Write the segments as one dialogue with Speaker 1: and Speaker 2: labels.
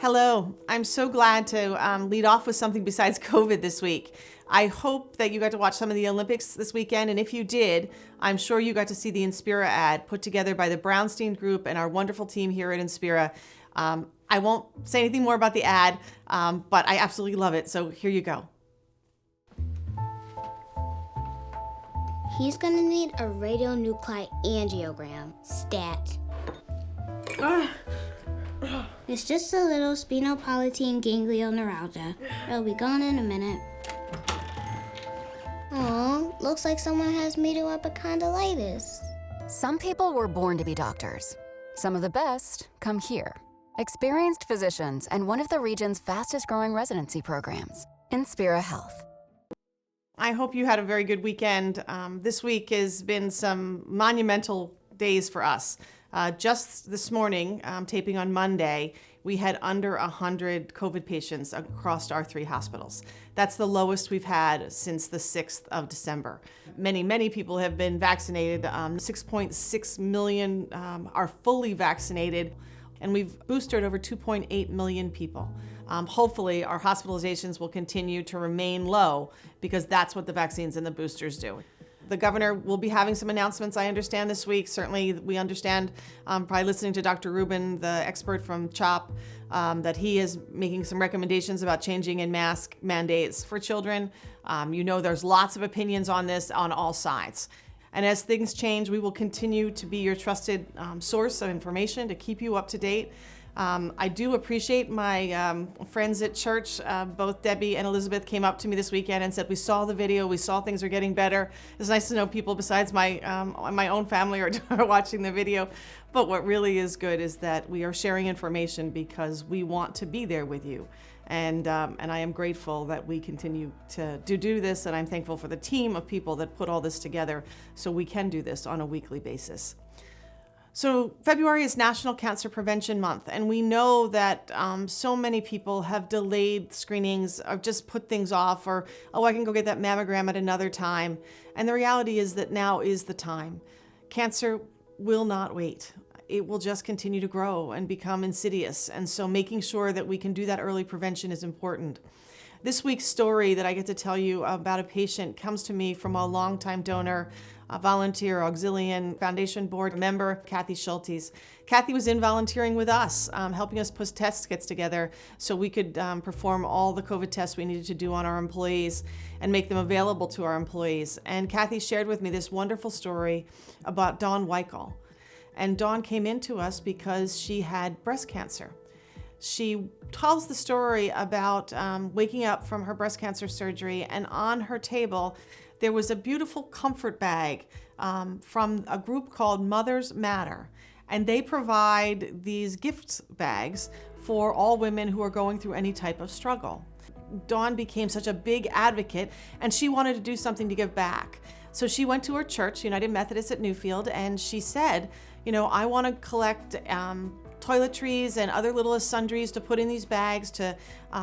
Speaker 1: Hello. I'm so glad to lead off with something besides COVID this week. I hope that you got to watch some of the Olympics this weekend, and if you did, I'm sure you got to see the Inspira ad put together by the Brownstein Group and our wonderful team here at Inspira. I won't say anything more about the ad, but I absolutely love it, so here you go.
Speaker 2: He's gonna need a radionuclide angiogram, STAT. It's just a little sphenopalatine ganglioneuralgia. It'll be gone in a minute. Aw, looks like someone has meduepicondylitis.
Speaker 3: Some people were born to be doctors. Some of the best come here. Experienced physicians and one of the region's fastest growing residency programs, Inspira Health.
Speaker 1: I hope you had a very good weekend. This week has been some monumental days for us. Just this morning, taping on Monday, we had under 100 COVID patients across our 3 hospitals. That's the lowest we've had since the 6th of December. Many people have been vaccinated. 6.6 million are fully vaccinated, and we've boosted over 2.8 million people. Hopefully, our hospitalizations will continue to remain low because that's what the vaccines and the boosters do. The governor will be having some announcements, I understand, this week. Certainly, we understand, probably listening to Dr. Rubin, the expert from CHOP, that he is making some recommendations about changing in mask mandates for children. There's lots of opinions on this on all sides. And as things change, we will continue to be your trusted source of information to keep you up to date. I do appreciate my friends at church. Both Debbie and Elizabeth came up to me this weekend and said, we saw the video, we saw things are getting better. It's nice to know people besides my own family are watching the video. But what really is good is that we are sharing information because we want to be there with you. And I am grateful that we continue to do this, and I'm thankful for the team of people that put all this together so we can do this on a weekly basis. So February is National Cancer Prevention Month, and we know that so many people have delayed screenings or just put things off, or, I can go get that mammogram at another time. And the reality is that now is the time. Cancer will not wait. It will just continue to grow and become insidious. And so making sure that we can do that early prevention is important. This week's story that I get to tell you about a patient comes to me from a longtime donor, a volunteer, Auxilian Foundation Board member, Kathy Schultes. Kathy was in volunteering with us, helping us put test kits together so we could perform all the COVID tests we needed to do on our employees and make them available to our employees. And Kathy shared with me this wonderful story about Dawn Weichel. And Dawn came into us because she had breast cancer. She tells the story about waking up from her breast cancer surgery, and on her table there was a beautiful comfort bag from a group called Mothers Matter. And they provide these gift bags for all women who are going through any type of struggle. Dawn became such a big advocate, and she wanted to do something to give back. So she went to her church, United Methodist at Newfield, and she said, I want to collect toiletries and other little sundries to put in these bags to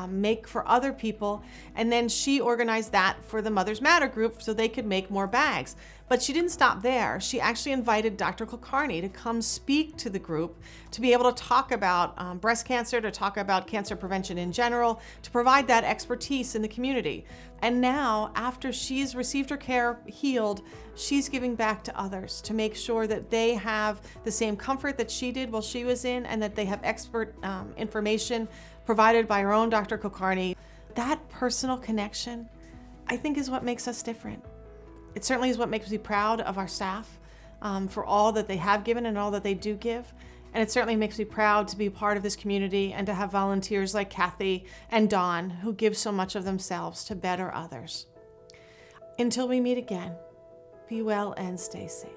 Speaker 1: make for other people. And then she organized that for the Mothers Matter group so they could make more bags. But she didn't stop there. She actually invited Dr. Kulkarni to come speak to the group, to be able to talk about breast cancer, to talk about cancer prevention in general, to provide that expertise in the community. And now, after she's received her care, healed, she's giving back to others to make sure that they have the same comfort that she did while she was in, and that they have expert information provided by her own Dr. Kulkarni. That personal connection, I think, is what makes us different. It certainly is what makes me proud of our staff for all that they have given and all that they do give. And it certainly makes me proud to be part of this community and to have volunteers like Kathy and Dawn who give so much of themselves to better others. Until we meet again, be well and stay safe.